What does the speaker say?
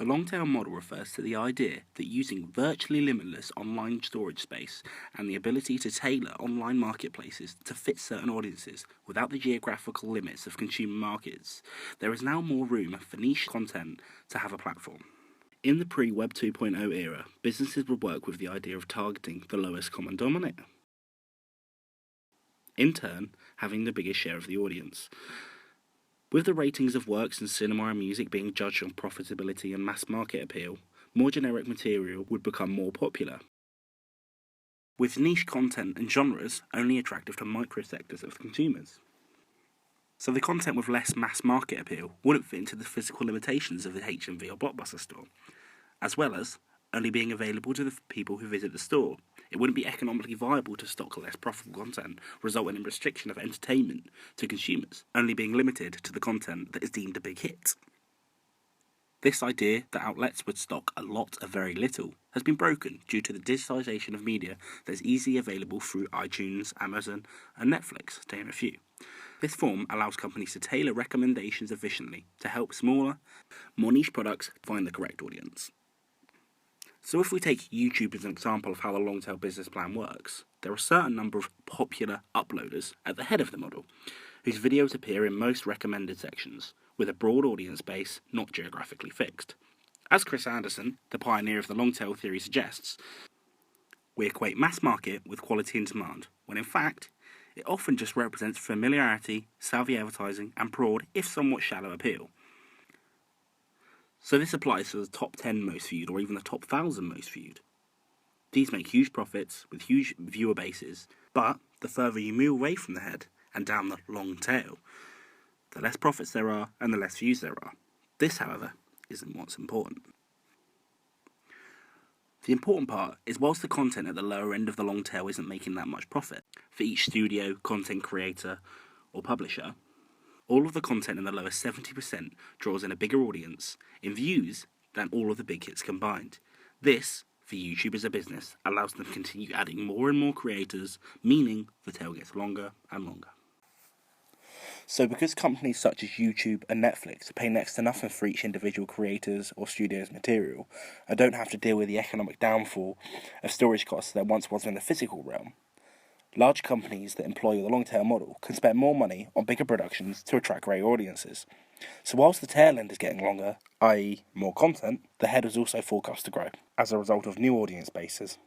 The long-tail model refers to the idea that using virtually limitless online storage space and the ability to tailor online marketplaces to fit certain audiences without the geographical limits of consumer markets, there is now more room for niche content to have a platform. In the pre-Web 2.0 era, businesses would work with the idea of targeting the lowest common denominator, in turn having the biggest share of the audience. With the ratings of works in cinema and music being judged on profitability and mass market appeal, more generic material would become more popular, with niche content and genres only attractive to micro-sectors of consumers. So the content with less mass market appeal wouldn't fit into the physical limitations of the HMV or Blockbuster store, as well as only being available to the people who visit the store. It wouldn't be economically viable to stock less profitable content, resulting in restriction of entertainment to consumers, only being limited to the content that is deemed a big hit. This idea that outlets would stock a lot of very little has been broken due to the digitalisation of media that is easily available through iTunes, Amazon and Netflix, to name a few. This form allows companies to tailor recommendations efficiently to help smaller, more niche products find the correct audience. So if we take YouTube as an example of how the long-tail business plan works, there are a certain number of popular uploaders at the head of the model, whose videos appear in most recommended sections, with a broad audience base not geographically fixed. As Chris Anderson, the pioneer of the long-tail theory, suggests, we equate mass market with quality and demand, when in fact, it often just represents familiarity, savvy advertising, and broad, if somewhat shallow, appeal. So this applies to the top 10 most viewed or even the top 1,000 most viewed. These make huge profits with huge viewer bases, but the further you move away from the head and down the long tail, the less profits there are and the less views there are. This, however, isn't what's important. The important part is whilst the content at the lower end of the long tail isn't making that much profit, for each studio, content creator or publisher, all of the content in the lower 70% draws in a bigger audience in views than all of the big hits combined. This, for YouTube as a business, allows them to continue adding more and more creators, meaning the tail gets longer and longer. So because companies such as YouTube and Netflix pay next to nothing for each individual creator's or studio's material, and don't have to deal with the economic downfall of storage costs that once was in the physical realm, large companies that employ the long-tail model can spend more money on bigger productions to attract great audiences. So whilst the tail end is getting longer, i.e. more content, the head is also forecast to grow as a result of new audience bases.